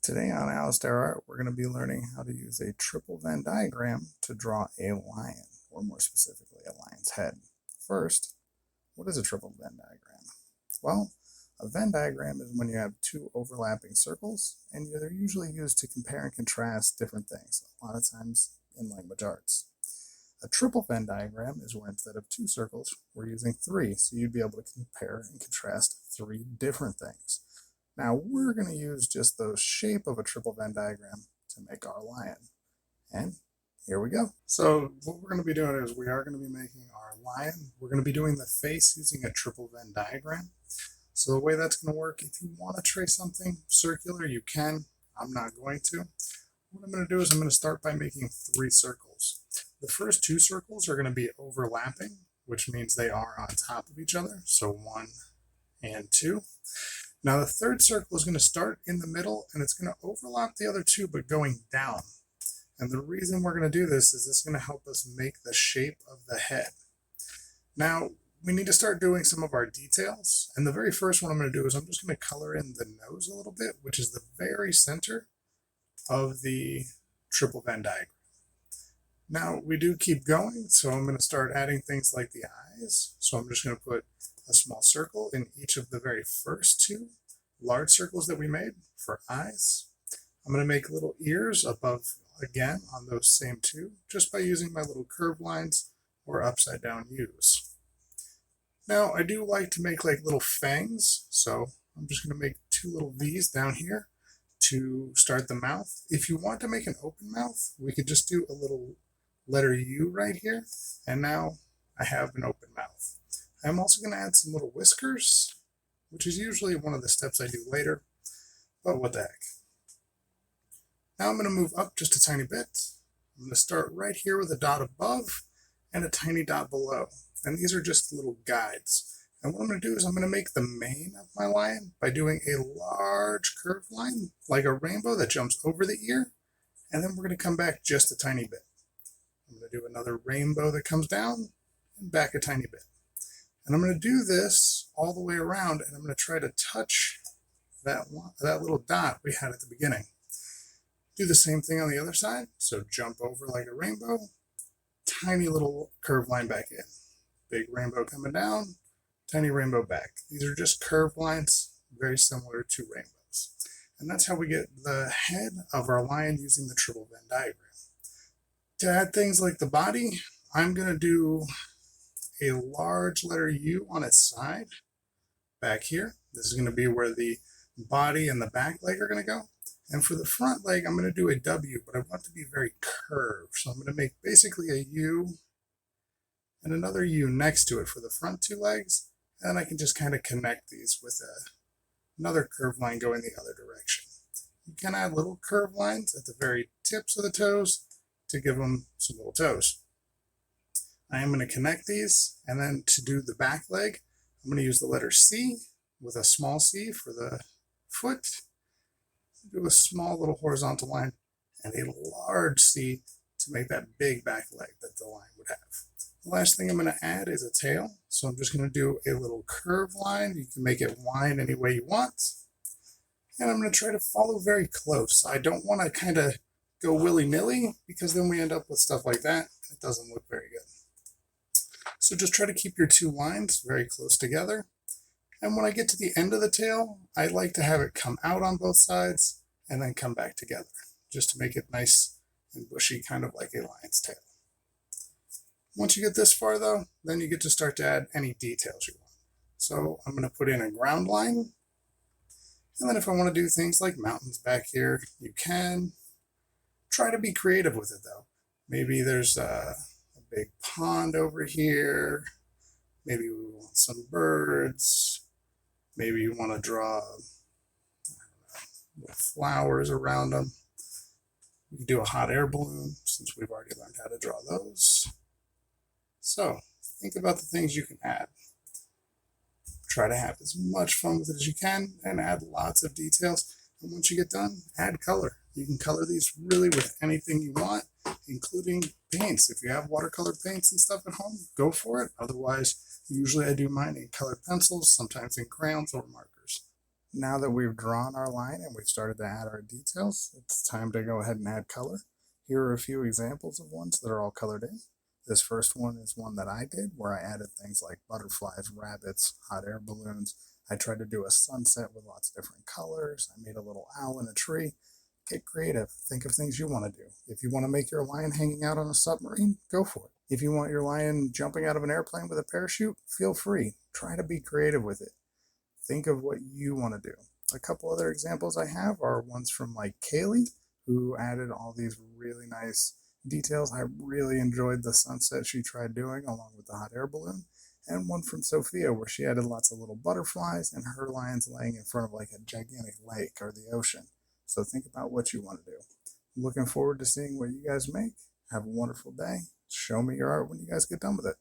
Today on Alistair Art, we're going to be learning how to use a triple Venn diagram to draw a lion, or more specifically, a lion's head. First, what is a triple Venn diagram? Well, a Venn diagram is when you have two overlapping circles, and they're usually used to compare and contrast different things, a lot of times in language arts. A triple Venn diagram is where instead of two circles, we're using three, so you'd be able to compare and contrast three different things. Now we're going to use just the shape of a triple Venn diagram to make our lion. And here we go. So what we're going to be doing is we are going to be making our lion. We're going to be doing the face using a triple Venn diagram. So the way that's going to work, if you want to trace something circular, you can. I'm not going to. What I'm going to do is I'm going to start by making three circles. The first two circles are going to be overlapping, which means they are on top of each other. So 1 and 2. Now the third circle is going to start in the middle and it's going to overlap the other two but going down. And the reason we're going to do this is it's going to help us make the shape of the head. Now we need to start doing some of our details, and the very first one I'm going to do is I'm just going to color in the nose a little bit, which is the very center of the triple Venn diagram. Now we do keep going, so I'm going to start adding things like the eyes. So I'm just going to put a small circle in each of the very first two large circles that we made for eyes. I'm going to make little ears above again on those same two just by using my little curved lines or upside down U's. Now I do like to make like little fangs, so I'm just going to make two little V's down here to start the mouth. If you want to make an open mouth, we could just do a little letter U right here, and now I have an open mouth. I'm also going to add some little whiskers, which is usually one of the steps I do later, but what the heck. Now I'm going to move up just a tiny bit. I'm going to start right here with a dot above and a tiny dot below, and these are just little guides. And what I'm going to do is I'm going to make the mane of my lion by doing a large curved line, like a rainbow that jumps over the ear, and then we're going to come back just a tiny bit. I'm going to do another rainbow that comes down and back a tiny bit. And I'm going to do this all the way around, and I'm going to try to touch that little dot we had at the beginning. Do the same thing on the other side. So jump over like a rainbow, tiny little curved line back in. Big rainbow coming down, tiny rainbow back. These are just curved lines, very similar to rainbows. And that's how we get the head of our lion using the triple Venn diagram. To add things like the body, I'm going to do a large letter U on its side back here. This is going to be where the body and the back leg are going to go. And for the front leg, I'm going to do a W, but I want it to be very curved. So I'm going to make basically a U and another U next to it for the front two legs. And I can just kind of connect these with another curved line going the other direction. You can add little curved lines at the very tips of the toes to give them some little toes. I am going to connect these, and then to do the back leg, I'm going to use the letter C with a small c for the foot, do a small little horizontal line, and a large C to make that big back leg that the lion would have. The last thing I'm going to add is a tail, so I'm just going to do a little curved line. You can make it wind any way you want, and I'm going to try to follow very close. I don't want to kind of go willy-nilly, because then we end up with stuff like that. It doesn't look very good. So just try to keep your two lines very close together. And when I get to the end of the tail, I like to have it come out on both sides and then come back together, just to make it nice and bushy, kind of like a lion's tail. Once you get this far though, then you get to start to add any details you want. So I'm going to put in a ground line. And then if I want to do things like mountains back here, you can. Try to be creative with it though. Maybe there's a big pond over here. Maybe we want some birds. Maybe you want to draw little flowers around them. We can do a hot air balloon since we've already learned how to draw those. So think about the things you can add. Try to have as much fun with it as you can and add lots of details. And once you get done, add color. You can color these really with anything you want, including paints. If you have watercolor paints and stuff at home, go for it. Otherwise, usually I do mine in colored pencils, sometimes in crayons or markers. Now that we've drawn our line and we've started to add our details, it's time to go ahead and add color. Here are a few examples of ones that are all colored in. This first one is one that I did where I added things like butterflies, rabbits, hot air balloons. I tried to do a sunset with lots of different colors. I made a little owl in a tree. Get creative. Think of things you want to do. If you want to make your lion hanging out on a submarine, go for it. If you want your lion jumping out of an airplane with a parachute, feel free. Try to be creative with it. Think of what you want to do. A couple other examples I have are ones from like Kaylee, who added all these really nice details. I really enjoyed the sunset she tried doing along with the hot air balloon. And one from Sophia where she added lots of little butterflies and her lion's laying in front of like a gigantic lake or the ocean. So think about what you want to do. Looking forward to seeing what you guys make. Have a wonderful day. Show me your art when you guys get done with it.